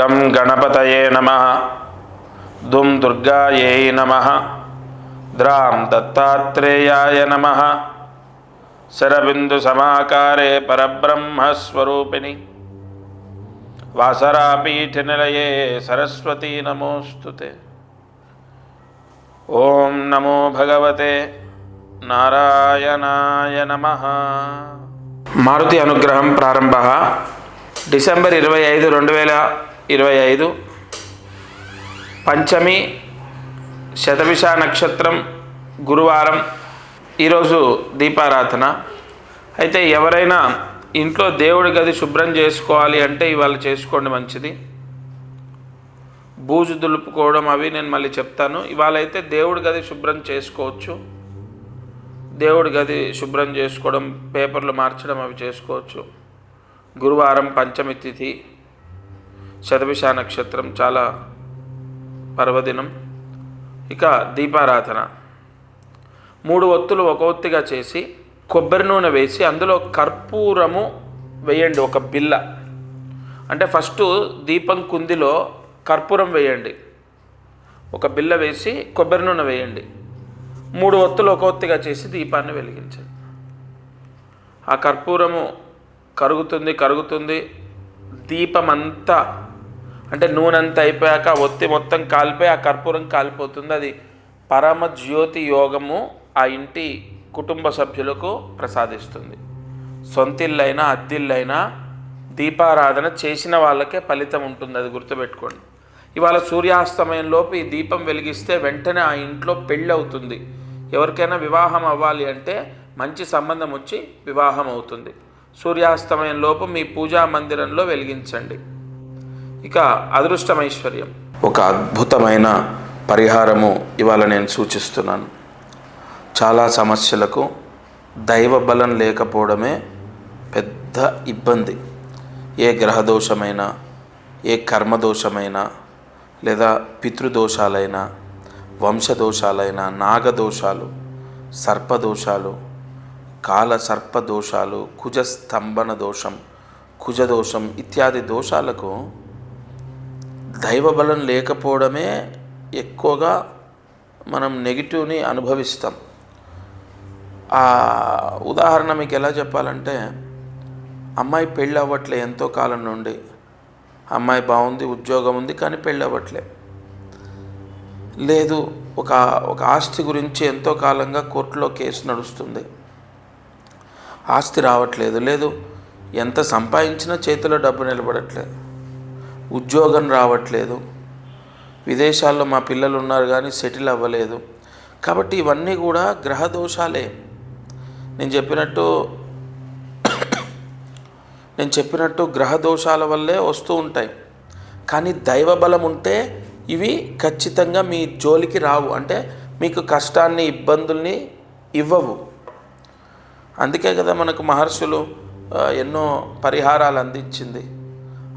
गं गणपतये नमः। दुं दुर्गायै नमः। द्रां दत्तात्रेयाय नमः। शरबिन्दुसमाकारे परब्रह्मस्वरूपिणि वासरापीठनिलये सरस्वती नमोस्तुते। ओं नमो भगवते नारायणाय नमः। मारुति अनुग्रहं प्रारंभः डिसेंबर 25, 2025 पंचमी శతభిష నక్షత్రం గురువారం. ఈరోజు దీపారాధన. అయితే ఎవరైనా ఇంట్లో దేవుడి గది శుభ్రం చేసుకోవాలి అంటే ఇవాళ చేసుకోండి, మంచిది. బూజు దులుపుకోవడం అవి నేను మళ్ళీ చెప్తాను. ఇవాళ అయితే దేవుడి గది శుభ్రం చేసుకోవచ్చు. దేవుడి గది శుభ్రం చేసుకోవడం, పేపర్లు మార్చడం అవి చేసుకోవచ్చు. గురువారం పంచమి తిథి, శతభిష నక్షత్రం, చాలా పర్వదినం. ఇక దీపారాధన 3 ఒత్తులు ఒక ఒత్తిగా చేసి కొబ్బరి నూనె వేసి అందులో కర్పూరము వేయండి. ఒక బిల్ల అంటే ఫస్ట్ దీపం కుందిలో కర్పూరం వేయండి. ఒక బిల్ల వేసి కొబ్బరి నూనె వేయండి. 3 ఒత్తులు ఒక ఒత్తిగా చేసి దీపాన్ని వెలిగించండి. ఆ కర్పూరము కరుగుతుంది. దీపం అంతా అంటే నూనె అంతా అయిపోయాక ఒత్తి మొత్తం కాలిపోయి ఆ కర్పూరం కాలిపోతుంది. అది పరమ జ్యోతి యోగము ఆ ఇంటి కుటుంబ సభ్యులకు ప్రసాదిస్తుంది. సొంతిల్లైనా అద్దిల్లైనా దీపారాధన చేసిన వాళ్ళకే ఫలితం ఉంటుంది, అది గుర్తుపెట్టుకోండి. ఇవాళ సూర్యాస్తమయంలోపు ఈ దీపం వెలిగిస్తే వెంటనే ఆ ఇంట్లో పెళ్ళి అవుతుంది. ఎవరికైనా వివాహం అవ్వాలి అంటే మంచి సంబంధం వచ్చి వివాహం అవుతుంది. సూర్యాస్తమయంలోపు మీ పూజా మందిరంలో వెలిగించండి. ఇక అదృష్టమైశ్వర్యం, ఒక అద్భుతమైన పరిహారము ఇవాళ నేను సూచిస్తున్నాను. చాలా సమస్యలకు దైవ బలం లేకపోవడమే పెద్ద ఇబ్బంది. ఏ గ్రహదోషమైనా, ఏ కర్మదోషమైనా, లేదా పితృదోషాలైనా, వంశదోషాలైనా, నాగదోషాలు, సర్పదోషాలు, కాల సర్పదోషాలు, కుజస్తంభన దోషం, కుజదోషం ఇత్యాది దోషాలకు దైవబలం లేకపోవడమే ఎక్కువగా మనం నెగిటివ్ని అనుభవిస్తాం. ఆ ఉదాహరణ మీకు ఎలా చెప్పాలంటే, అమ్మాయి పెళ్ళి అవ్వట్లే ఎంతో కాలం నుండి. అమ్మాయి బాగుంది, ఉద్యోగం ఉంది, కానీ పెళ్ళి అవ్వట్లే. లేదు, ఒక ఆస్తి గురించి ఎంతో కాలంగా కోర్టులో కేసు నడుస్తుంది, ఆస్తి రావట్లేదు. లేదు, ఎంత సంపాదించినా చేతిలో డబ్బు నిలబడట్లేదు, ఉద్యోగం రావట్లేదు, విదేశాల్లో మా పిల్లలు ఉన్నారు కానీ సెటిల్ అవ్వలేదు. కాబట్టి ఇవన్నీ కూడా గ్రహదోషాలే. నేను చెప్పినట్టు గ్రహదోషాల వల్లే వస్తూ ఉంటాయి. కానీ దైవబలం ఉంటే ఇవి ఖచ్చితంగా మీ జోలికి రావు, అంటే మీకు కష్టాన్ని, ఇబ్బందుల్ని ఇవ్వవు. అందుకే కదా మనకు మహర్షులు ఎన్నో పరిహారాలు అందించింది.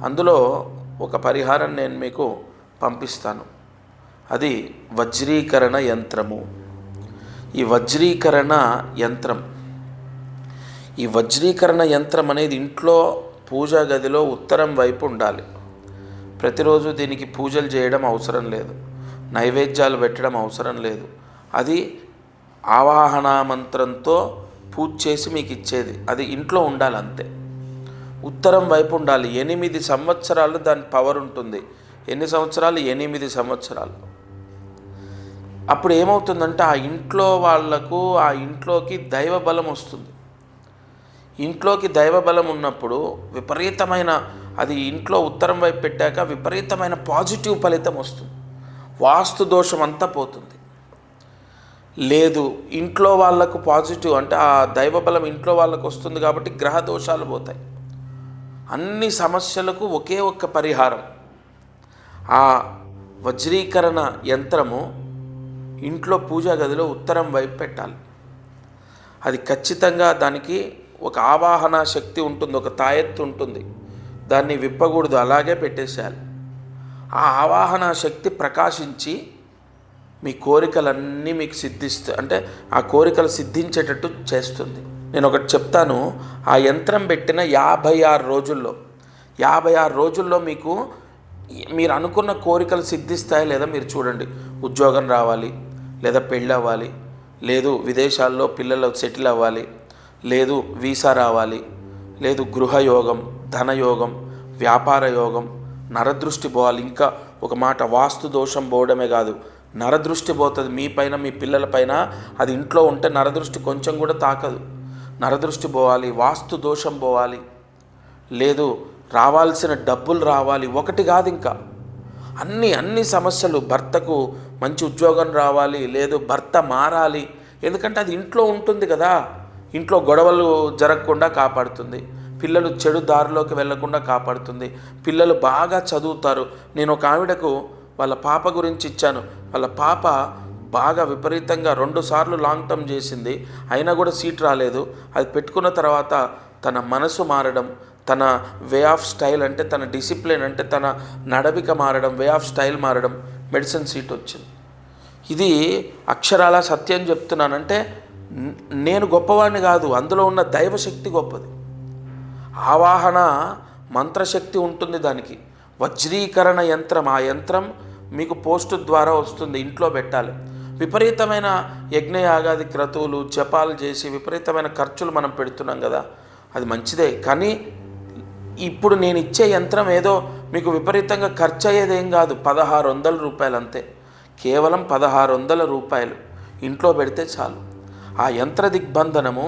అందులో ఒక పరిహారం నేను మీకు పంపిస్తాను. అది వజ్రీకరణ యంత్రము. ఈ వజ్రీకరణ యంత్రం అనేది ఇంట్లో పూజా గదిలో ఉత్తరం వైపు ఉండాలి. ప్రతిరోజు దీనికి పూజలు చేయడం అవసరం లేదు, నైవేద్యాలు పెట్టడం అవసరం లేదు. అది ఆవాహన మంత్రంతో పూజ చేసి మీకు ఇచ్చేది. అది ఇంట్లో ఉండాలి అంతే. ఉత్తరం వైపు ఉండాలి. 8 సంవత్సరాలు దాని పవర్ ఉంటుంది. ఎన్ని సంవత్సరాలు? 8 సంవత్సరాలు. అప్పుడు ఏమవుతుందంటే ఆ ఇంట్లో వాళ్లకు, ఆ ఇంట్లోకి దైవబలం వస్తుంది. ఇంట్లోకి దైవబలం ఉన్నప్పుడు విపరీతమైన, అది ఇంట్లో ఉత్తరం వైపు పెట్టాక విపరీతమైన పాజిటివ్ ఫలితం వస్తుంది. వాస్తు దోషం అంతా పోతుంది. లేదు, ఇంట్లో వాళ్లకు పాజిటివ్ అంటే ఆ దైవబలం ఇంట్లో వాళ్ళకు వస్తుంది కాబట్టి గ్రహ దోషాలు పోతాయి. అన్ని సమస్యలకు ఒకే ఒక్క పరిహారం. ఆ వజ్రీకరణ యంత్రము ఇంట్లో పూజా గదిలో ఉత్తరం వైపు పెట్టాలి. అది ఖచ్చితంగా దానికి ఒక ఆవాహన శక్తి ఉంటుంది, ఒక తాయెత్తు ఉంటుంది. దాన్ని విప్పకూడదు, అలాగే పెట్టేసేయాలి. ఆ ఆవాహన శక్తి ప్రకాశించి మీ కోరికలన్నీ మీకు సిద్ధిస్తాయి, అంటే ఆ కోరికలు సిద్ధించేటట్టు చేస్తుంది. నేను ఒకటి చెప్తాను, ఆ యంత్రం పెట్టిన 56 రోజుల్లో మీకు మీరు అనుకున్న కోరికలు సిద్ధిస్తాయి లేదా మీరు చూడండి. ఉద్యోగం రావాలి, లేదా పెళ్ళి అవ్వాలి, లేదు విదేశాల్లో పిల్లలు సెటిల్ అవ్వాలి, లేదు వీసా రావాలి, లేదు గృహయోగం, ధనయోగం, వ్యాపార యోగం, నరదృష్టి పోవాలి. ఇంకా ఒక మాట, వాస్తు దోషం పోవడమే కాదు, నరదృష్టి పోతుంది మీ పైన, మీ పిల్లల పైన. అది ఇంట్లో ఉంటే నరదృష్టి కొంచెం కూడా తాకదు. నరదృష్టి పోవాలి, వాస్తు దోషం పోవాలి, లేదు రావాల్సిన డబ్బులు రావాలి. ఒకటి కాదు, ఇంకా అన్ని సమస్యలు. భర్తకు మంచి ఉద్యోగం రావాలి, లేదు భర్త మారాలి. ఎందుకంటే అది ఇంట్లో ఉంటుంది కదా. ఇంట్లో గొడవలు జరగకుండా కాపాడుతుంది, పిల్లలు చెడు దారిలోకి వెళ్లకుండా కాపాడుతుంది, పిల్లలు బాగా చదువుతారు. నేను ఒక ఆవిడకు వాళ్ళ పాప గురించి ఇచ్చాను. వాళ్ళ పాప బాగా విపరీతంగా 2 సార్లు లాంగ్ టర్మ్ చేసింది, అయినా కూడా సీట్ రాలేదు. అది పెట్టుకున్న తర్వాత తన మనసు మారడం, తన వే ఆఫ్ స్టైల్ అంటే తన డిసిప్లిన్ అంటే తన నడవిక మారడం, వే ఆఫ్ స్టైల్ మారడం, మెడిసిన్ సీట్ వచ్చింది. ఇది అక్షరాల సత్యం చెప్తున్నానంటే నేను గొప్పవాడిని కాదు, అందులో ఉన్న దైవశక్తి గొప్పది. ఆవాహన మంత్రశక్తి ఉంటుంది దానికి. వజ్రీకరణ యంత్రం, ఆ యంత్రం మీకు పోస్టు ద్వారా వస్తుంది, ఇంట్లో పెట్టాలి. విపరీతమైన యజ్ఞయాగాది క్రతువులు జపాలు చేసి విపరీతమైన ఖర్చులు మనం పెడుతున్నాం కదా, అది మంచిదే. కానీ ఇప్పుడు నేను ఇచ్చే యంత్రం ఏదో మీకు విపరీతంగా ఖర్చు అయ్యేదేం కాదు, 1600 రూపాయలు అంతే. కేవలం 1600 రూపాయలు ఇంట్లో పెడితే చాలు. ఆ యంత్ర దిగ్బంధనము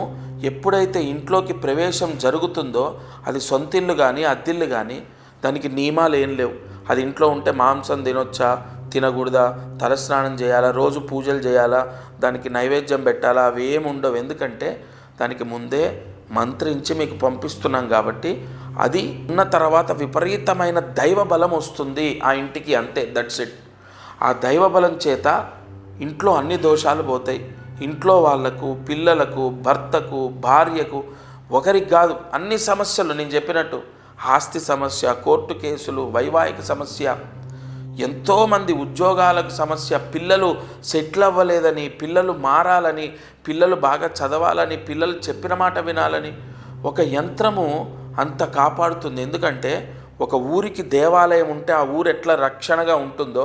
ఎప్పుడైతే ఇంట్లోకి ప్రవేశం జరుగుతుందో, అది సొంతిల్లు కానీ అద్దిల్లు కానీ దానికి నియమాలు ఏం లేవు. అది ఇంట్లో ఉంటే మాంసం తినొచ్చా తినకూడదా, తలస్నానం చేయాలా, రోజు పూజలు చేయాలా, దానికి నైవేద్యం పెట్టాలా, అవి ఏమి ఉండవు. ఎందుకంటే దానికి ముందే మంత్రించి మీకు పంపిస్తున్నాం కాబట్టి. అది ఉన్న తర్వాత విపరీతమైన దైవ బలం వస్తుంది ఆ ఇంటికి, అంతే, దట్స్ ఇట్. ఆ దైవ బలం చేత ఇంట్లో అన్ని దోషాలు పోతాయి. ఇంట్లో వాళ్లకు, పిల్లలకు, భర్తకు, భార్యకు, ఒకరికి కాదు అన్ని సమస్యలు నేను చెప్పినట్టు, ఆస్తి సమస్య, కోర్టు కేసులు, వైవాహిక సమస్య, ఎంతోమంది ఉద్యోగాలకు సమస్య, పిల్లలు సెటిల్ అవ్వలేదని, పిల్లలు మారాలని, పిల్లలు బాగా చదవాలని, పిల్లలు చెప్పిన మాట వినాలని ఒక యంత్రము అంత కాపాడుతుంది. ఎందుకంటే ఒక ఊరికి దేవాలయం ఉంటే ఆ ఊరు ఎట్లా రక్షణగా ఉంటుందో,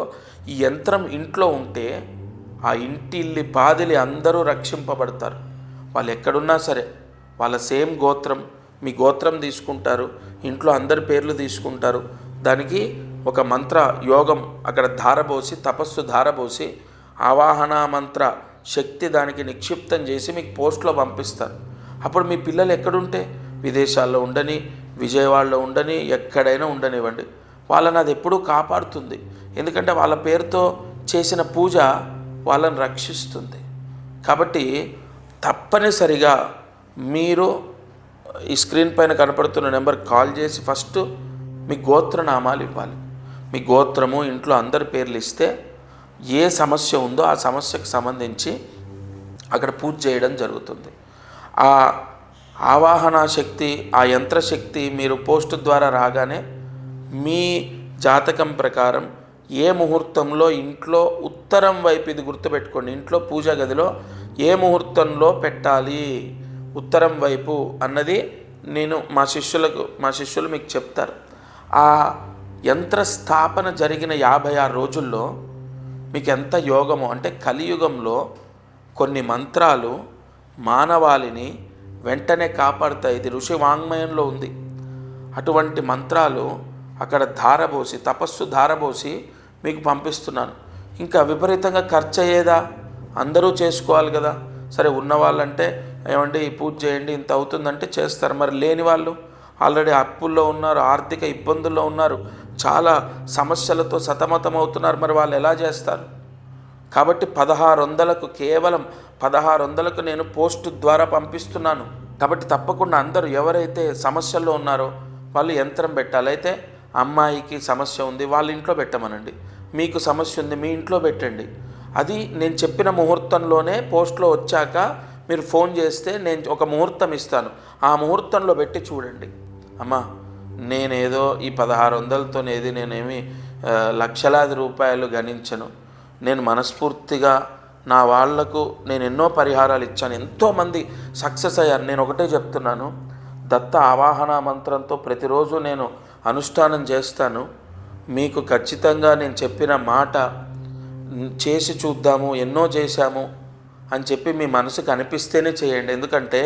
ఈ యంత్రం ఇంట్లో ఉంటే ఆ ఇంటిల్లి పాదిలి అందరూ రక్షింపబడతారు. వాళ్ళు ఎక్కడున్నా సరే, వాళ్ళ సేమ్ గోత్రం, మీ గోత్రం తీసుకుంటారు, ఇంట్లో అందరి పేర్లు తీసుకుంటారు. దానికి ఒక మంత్ర యోగం అక్కడ ధారబోసి, తపస్సు ధారబోసి, ఆవాహన మంత్ర శక్తి దానికి నిక్షిప్తం చేసి మీకు పోస్ట్లో పంపిస్తారు. అప్పుడు మీ పిల్లలు ఎక్కడుంటే, విదేశాల్లో ఉండని, విజయవాడలో ఉండని, ఎక్కడైనా ఉండనివ్వండి, వాళ్ళని అది ఎప్పుడూ కాపాడుతుంది. ఎందుకంటే వాళ్ళ పేరుతో చేసిన పూజ వాళ్ళని రక్షిస్తుంది. కాబట్టి తప్పనిసరిగా మీరు ఈ స్క్రీన్ పైన కనపడుతున్న నెంబర్ కాల్ చేసి ఫస్ట్ మీ గోత్రనామాలు ఇవ్వాలి. మీ గోత్రము, ఇంట్లో అందరి పేర్లు ఇస్తే ఏ సమస్య ఉందో ఆ సమస్యకు సంబంధించి అక్కడ పూజ చేయడం జరుగుతుంది. ఆ ఆవాహన శక్తి, ఆ యంత్రశక్తి మీరు పోస్టు ద్వారా రాగానే మీ జాతకం ప్రకారం ఏ ముహూర్తంలో ఇంట్లో ఉత్తరం వైపు, ఇది గుర్తుపెట్టుకోండి, ఇంట్లో పూజా గదిలో ఏ ముహూర్తంలో పెట్టాలి ఉత్తరం వైపు అన్నది నేను మా శిష్యులు మీకు చెప్తారు. ఆ యంత్ర స్థాపన జరిగిన 56 రోజుల్లో మీకు ఎంత యోగమో, అంటే కలియుగంలో కొన్ని మంత్రాలు మానవాళిని వెంటనే కాపాడుతాయి. ఇది ఋషి వాంగ్మయంలో ఉంది. అటువంటి మంత్రాలు అక్కడ ధారబోసి, తపస్సు ధారబోసి మీకు పంపిస్తున్నాను. ఇంకా విపరీతంగా ఖర్చు అయ్యేదా, అందరూ చేసుకోవాలి కదా. సరే, ఉన్నవాళ్ళంటే ఏమండి పూజ చేయండి ఇంత అవుతుందంటే చేస్తారు. మరి లేని వాళ్ళు ఆల్రెడీ అప్పుల్లో ఉన్నారు, ఆర్థిక ఇబ్బందుల్లో ఉన్నారు, చాలా సమస్యలతో సతమతం అవుతున్నారు, మరి వాళ్ళు ఎలా చేస్తారు? కాబట్టి 1600కు, కేవలం 1600కు నేను పోస్టు ద్వారా పంపిస్తున్నాను. కాబట్టి తప్పకుండా అందరూ ఎవరైతే సమస్యల్లో ఉన్నారో వాళ్ళు యంత్రం పెట్టాలి. అయితే అమ్మాయికి సమస్య ఉంది, వాళ్ళ ఇంట్లో పెట్టమనండి. మీకు సమస్య ఉంది, మీ ఇంట్లో పెట్టండి. అది నేను చెప్పిన ముహూర్తంలోనే పోస్ట్లో వచ్చాక మీరు ఫోన్ చేస్తే నేను ఒక ముహూర్తం ఇస్తాను, ఆ ముహూర్తంలో పెట్టి చూడండి. అమ్మా, నేనేదో ఈ 1600తోనేది నేనేమి లక్షలాది రూపాయలు గణించను. నేను మనస్ఫూర్తిగా నా వాళ్లకు నేను ఎన్నో పరిహారాలు ఇచ్చాను, ఎంతోమంది సక్సెస్ అయ్యారు. నేను ఒకటే చెప్తున్నాను, దత్త ఆవాహన మంత్రంతో ప్రతిరోజు నేను అనుష్ఠానం చేస్తాను. మీకు ఖచ్చితంగా నేను చెప్పిన మాట చేసి చూద్దాము, ఎన్నో చేశాము అని చెప్పి మీ మనసుకు అనిపిస్తేనే చేయండి. ఎందుకంటే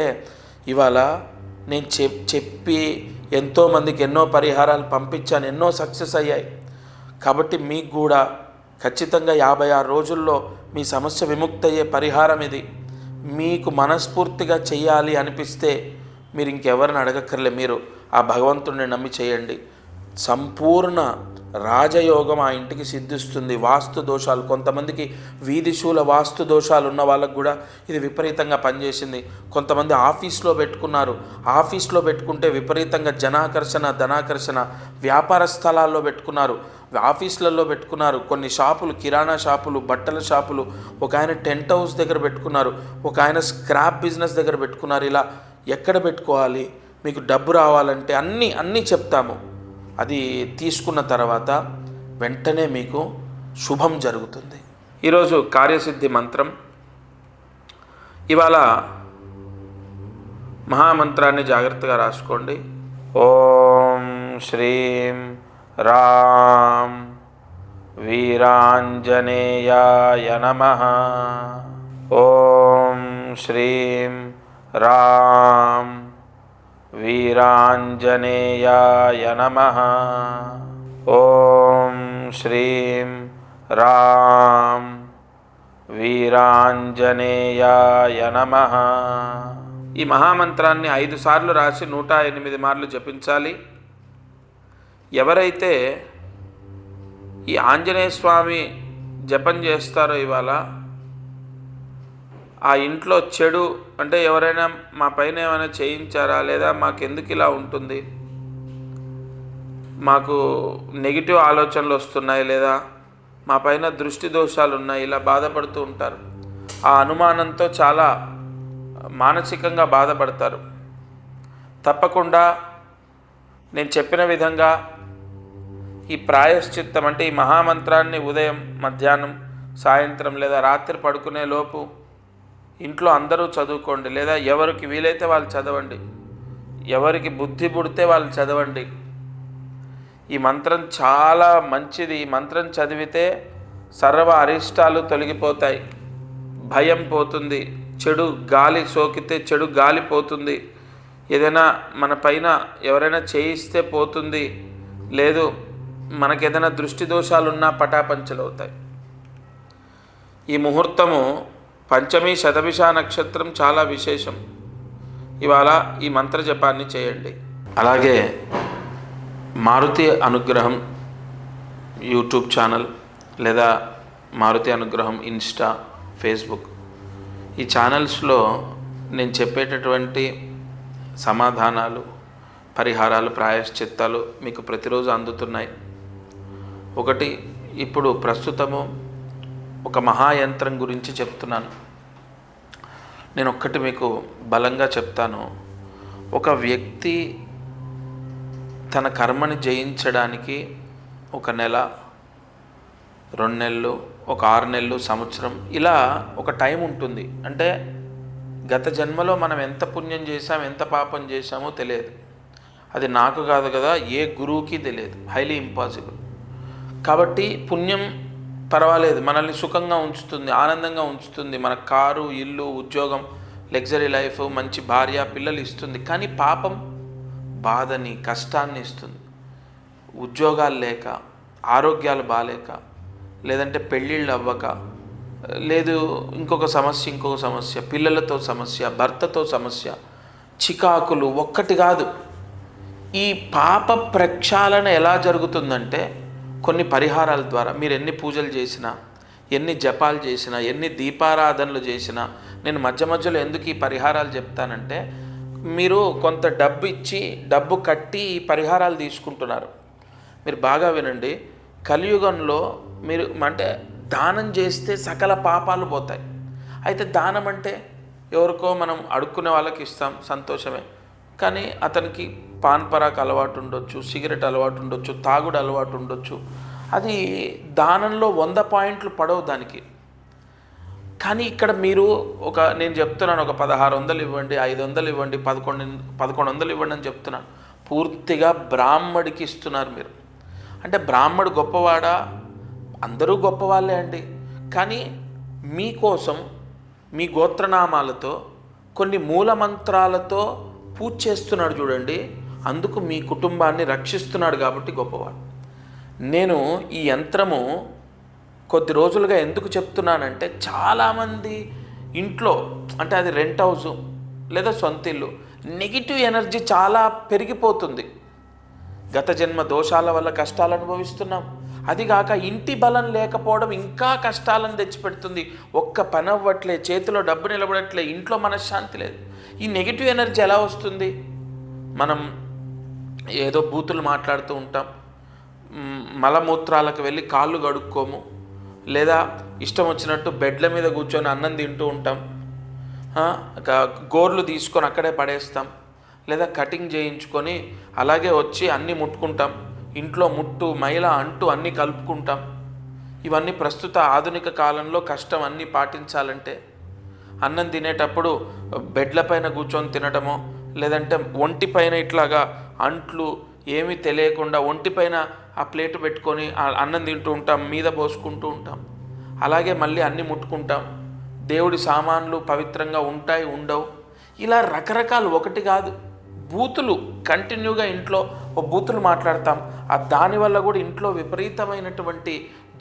ఇవాళ నేను చెప్పి ఎంతోమందికి ఎన్నో పరిహారాలు పంపించాను, ఎన్నో సక్సెస్ అయ్యాయి. కాబట్టి మీకు కూడా ఖచ్చితంగా 56 రోజుల్లో మీ సమస్య విముక్తయ్యే పరిహారం ఇది. మీకు మనస్ఫూర్తిగా చేయాలి అనిపిస్తే మీరు ఇంకెవరిని అడగక్కర్లే, మీరు ఆ భగవంతుడిని నమ్మి చేయండి. సంపూర్ణ రాజయోగం ఆ ఇంటికి సిద్ధిస్తుంది. వాస్తు దోషాలు, కొంతమందికి వీధిశూల వాస్తు దోషాలు ఉన్న వాళ్ళకు కూడా ఇది విపరీతంగా పనిచేసింది. కొంతమంది ఆఫీస్లో పెట్టుకున్నారు, ఆఫీస్లో పెట్టుకుంటే విపరీతంగా ధనాకర్షణ, వ్యాపార స్థలాల్లో పెట్టుకున్నారు, ఆఫీసులలో పెట్టుకున్నారు, కొన్ని షాపులు, కిరాణా షాపులు, బట్టల షాపులు, ఒక ఆయన టెంట్ హౌస్ దగ్గర పెట్టుకున్నారు, ఒక ఆయన స్క్రాప్ బిజినెస్ దగ్గర పెట్టుకున్నారు. ఇలా ఎక్కడ పెట్టుకోవాలి, మీకు డబ్బు రావాలంటే అన్నీ చెప్తాము. అది తీసుకున్న తర్వాత వెంటనే మీకు శుభం జరుగుతుంది. ఈరోజు కార్యసిద్ధి మంత్రం. ఇవాళ మహామంత్రాన్ని జాగ్రత్తగా రాసుకోండి. ఓం శ్రీం రాం వీరాంజనేయాయ నమః. ఓం శ్రీం రాం వీరాంజనేయాయ నమః. ఓం శ్రీం రాం వీరాంజనేయాయ నమః. ఈ మహామంత్రాన్ని 5 సార్లు రాసి 108 మార్లు జపించాలి. ఎవరైతే ఈ ఆంజనేయ స్వామి జపం చేస్తారో ఇవాళ ఆ ఇంట్లో చెడు అంటే ఎవరైనా మా పైన ఏమైనా చేయించారా, లేదా మాకెందుకు ఇలా ఉంటుంది, మాకు నెగిటివ్ ఆలోచనలు వస్తున్నాయి, లేదా మా పైన దృష్టి దోషాలు ఉన్నాయి, ఇలా బాధపడుతూ ఉంటారు. ఆ అనుమానంతో చాలా మానసికంగా బాధపడతారు. తప్పకుండా నేను చెప్పిన విధంగా ఈ ప్రాయశ్చిత్తం అంటే ఈ మహామంత్రాన్ని ఉదయం, మధ్యాహ్నం, సాయంత్రం లేదా రాత్రి పడుకునే లోపు ఇంట్లో అందరూ చదువుకోండి, లేదా ఎవరికి వీలైతే వాళ్ళు చదవండి, ఎవరికి బుద్ధి పుడితే వాళ్ళు చదవండి. ఈ మంత్రం చాలా మంచిది. ఈ మంత్రం చదివితే సర్వ అరిష్టాలు తొలగిపోతాయి, భయం పోతుంది, చెడు గాలి సోకితే చెడు గాలి పోతుంది, ఏదైనా మన పైన ఎవరైనా చేయిస్తే పోతుంది, లేదు మనకేదైనా దృష్టి దోషాలున్నా పటాపంచలవుతాయి. ఈ ముహూర్తము పంచమి శతభిష నక్షత్రం చాలా విశేషం. ఇవాళ ఈ మంత్ర జపాన్ని చేయండి. అలాగే మారుతి అనుగ్రహం యూట్యూబ్ ఛానల్ లేదా మారుతి అనుగ్రహం ఇన్స్టా, ఫేస్బుక్, ఈ ఛానల్స్లో నేను చెప్పేటటువంటి సమాధానాలు, పరిహారాలు, ప్రాయశ్చిత్తాలు మీకు ప్రతిరోజు అందుతున్నాయి. ఒకటి, ఇప్పుడు ప్రస్తుతము ఒక మహాయంత్రం గురించి చెప్తున్నాను. నేను ఒక్కటి మీకు బలంగా చెప్తాను. ఒక వ్యక్తి తన కర్మని జయించడానికి 1 నెల, 2 నెలలు, ఒక 6 నెలలు, సంవత్సరం, ఇలా ఒక టైం ఉంటుంది. అంటే గత జన్మలో మనం ఎంత పుణ్యం చేశాం, ఎంత పాపం చేశామో తెలియదు. అది నాకు కాదు కదా, ఏ గురువుకి తెలియదు, హైలీ ఇంపాసిబుల్. కాబట్టి పుణ్యం పర్వాలేదు, మనల్ని సుఖంగా ఉంచుతుంది, ఆనందంగా ఉంచుతుంది, మన కారు, ఇల్లు, ఉద్యోగం, లగ్జరీ లైఫ్, మంచి భార్య, పిల్లలు ఇస్తుంది. కానీ పాపం బాధని, కష్టాన్ని ఇస్తుంది. ఉద్యోగాలు లేక, ఆరోగ్యాలు బాలేక, లేదంటే పెళ్ళిళ్ళు అవ్వక, లేదు ఇంకొక సమస్య, పిల్లలతో సమస్య, భర్తతో సమస్య, చికాకులు, ఒక్కటి కాదు. ఈ పాప ప్రక్షాళన ఎలా జరుగుతుందంటే కొన్ని పరిహారాల ద్వారా. మీరు ఎన్ని పూజలు చేసినా, ఎన్ని జపాలు చేసినా, ఎన్ని దీపారాధనలు చేసినా, నేను మధ్యలో ఎందుకు ఈ పరిహారాలు చెప్తానంటే, మీరు కొంత డబ్బు ఇచ్చి, డబ్బు కట్టి ఈ పరిహారాలు తీసుకుంటున్నారు. మీరు బాగా వినండి. కలియుగంలో మీరు అంటే దానం చేస్తే సకల పాపాలు పోతాయి. అయితే దానం అంటే ఎవరికో మనం అడుక్కునే వాళ్ళకి ఇస్తాం, సంతోషమే. కానీ అతనికి పాన్ పరాక్ అలవాటు ఉండొచ్చు, సిగరెట్ అలవాటు ఉండొచ్చు, తాగుడు అలవాటు ఉండొచ్చు. అది దానంలో 100 పాయింట్లు పడవు దానికి. కానీ ఇక్కడ మీరు నేను చెప్తున్నాను, ఒక 1600 ఇవ్వండి, 500 ఇవ్వండి, 1100 ఇవ్వండి అని చెప్తున్నాను. పూర్తిగా బ్రాహ్మడికి ఇస్తున్నారు మీరు. అంటే బ్రాహ్మడు గొప్పవాడా? అందరూ గొప్పవాళ్ళే అండి. కానీ మీకోసం మీ గోత్రనామాలతో కొన్ని మూలమంత్రాలతో పూజ చేస్తున్నాడు చూడండి, అందుకు మీ కుటుంబాన్ని రక్షిస్తున్నాడు కాబట్టి గొప్పవాడు. నేను ఈ యంత్రము కొద్ది రోజులుగా ఎందుకు చెప్తున్నానంటే, చాలామంది ఇంట్లో, అంటే అది రెంట్ హౌసు లేదా సొంత ఇల్లు, నెగిటివ్ ఎనర్జీ చాలా పెరిగిపోతుంది. గత జన్మ దోషాల వల్ల కష్టాలు అనుభవిస్తున్నాం. అదిగాక ఇంటి బలం లేకపోవడం ఇంకా కష్టాలను తెచ్చిపెడుతుంది. ఒక్క పని అవ్వట్లే, చేతిలో డబ్బు నిలబడట్లే, ఇంట్లో మనశ్శాంతి లేదు. ఈ నెగిటివ్ ఎనర్జీ ఎలా వస్తుంది? మనం ఏదో బూతులు మాట్లాడుతూ ఉంటాం, మలమూత్రాలకు వెళ్ళి కాళ్ళు కడుక్కోము, లేదా ఇష్టం వచ్చినట్టు బెడ్ల మీద కూర్చొని అన్నం తింటూ ఉంటాం, గోర్లు తీసుకొని అక్కడే పడేస్తాం, లేదా కటింగ్ చేయించుకొని అలాగే వచ్చి అన్నీ ముట్టుకుంటాం, ఇంట్లో ముట్టు మైల అంటూ అన్నీ కలుపుకుంటాం. ఇవన్నీ ప్రస్తుత ఆధునిక కాలంలో కష్టం. అన్నీ పాటించాలంటే అన్నం తినేటప్పుడు బెడ్ల పైన కూర్చొని తినటమో, లేదంటే ఒంటి పైన ఇట్లాగా అంట్లు ఏమీ తెలియకుండా ఒంటి పైన ఆ ప్లేటు పెట్టుకొని అన్నం తింటూ ఉంటాం, మీద పోసుకుంటూ ఉంటాం. అలాగే మళ్ళీ అన్నీ ముట్టుకుంటాం. దేవుడి సామాన్లు పవిత్రంగా ఉంటాయి, ఉండవు. ఇలా రకరకాలు, ఒకటి కాదు, బూతులు కంటిన్యూగా ఇంట్లో బూతులు మాట్లాడతాం. దానివల్ల కూడా ఇంట్లో విపరీతమైనటువంటి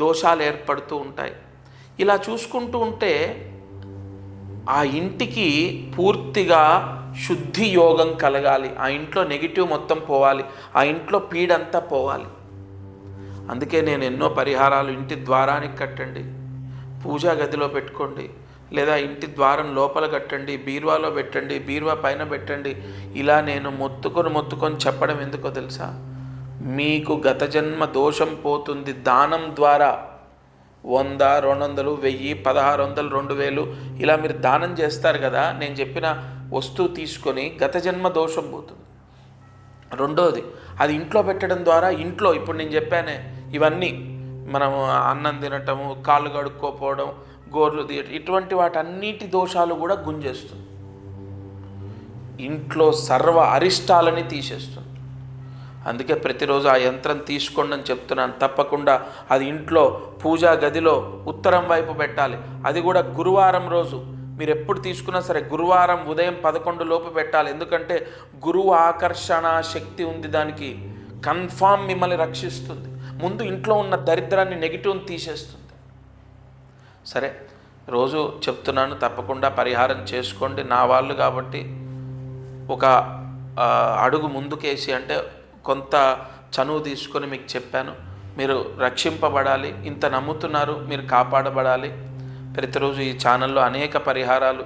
దోషాలు ఏర్పడుతూ ఉంటాయి. ఇలా చూసుకుంటూ ఉంటే ఆ ఇంటికి పూర్తిగా శుద్ధి యోగం కలగాలి. ఆ ఇంట్లో నెగిటివ్ మొత్తం పోవాలి, ఆ ఇంట్లో పీడంతా పోవాలి. అందుకే నేను ఎన్నో పరిహారాలు, ఇంటి ద్వారానికి కట్టండి, పూజా గదిలో పెట్టుకోండి, లేదా ఇంటి ద్వారం లోపల కట్టండి, బీరువాలో పెట్టండి, బీరువా పైన పెట్టండి. ఇలా నేను మొత్తుకొని చెప్పడం ఎందుకో తెలుసా? మీకు గత జన్మ దోషం పోతుంది. దానం ద్వారా 100, 200, 1000, 1500, 2000 ఇలా మీరు దానం చేస్తారు కదా, నేను చెప్పిన వస్తువు తీసుకొని గత జన్మ దోషం పోతుంది. రెండోది, అది ఇంట్లో పెట్టడం ద్వారా, ఇంట్లో ఇప్పుడు నేను చెప్పానే ఇవన్నీ, మనము అన్నం తినటము, కాళ్ళు కడుక్కోపోవడం, గోర్లు తీయటం, ఇటువంటి వాటన్నిటి దోషాలు కూడా గుంజేస్తుంది. ఇంట్లో సర్వ అరిష్టాలని తీసేస్తుంది. అందుకే ప్రతిరోజు ఆ యంత్రం తీసుకోండి అని చెప్తున్నాను. తప్పకుండా అది ఇంట్లో పూజా గదిలో ఉత్తరం వైపు పెట్టాలి. అది కూడా గురువారం రోజు. మీరు ఎప్పుడు తీసుకున్నా సరే గురువారం ఉదయం 11 లోపు పెట్టాలి. ఎందుకంటే గురువు ఆకర్షణ శక్తి ఉంది దానికి. కన్ఫామ్ మిమ్మల్ని రక్షిస్తుంది. ముందు ఇంట్లో ఉన్న దరిద్రాన్ని, నెగిటివ్ని తీసేస్తుంది. సరే, రోజు చెప్తున్నాను, తప్పకుండా పరిహారం చేసుకోండి. నా వాళ్ళు కాబట్టి ఒక అడుగు ముందుకేసి, అంటే కొంత చనువు తీసుకొని మీకు చెప్పాను. మీరు రక్షింపబడాలి. ఇంత నమ్ముతున్నారు, మీరు కాపాడబడాలి. ప్రతిరోజు ఈ ఛానల్లో అనేక పరిహారాలు,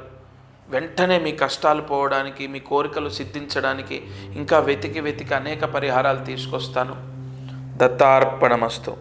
వెంటనే మీ కష్టాలు పోవడానికి, మీ కోరికలు సిద్ధించడానికి ఇంకా వెతికి అనేక పరిహారాలు తీసుకొస్తాను. దత్తార్పణమస్తు.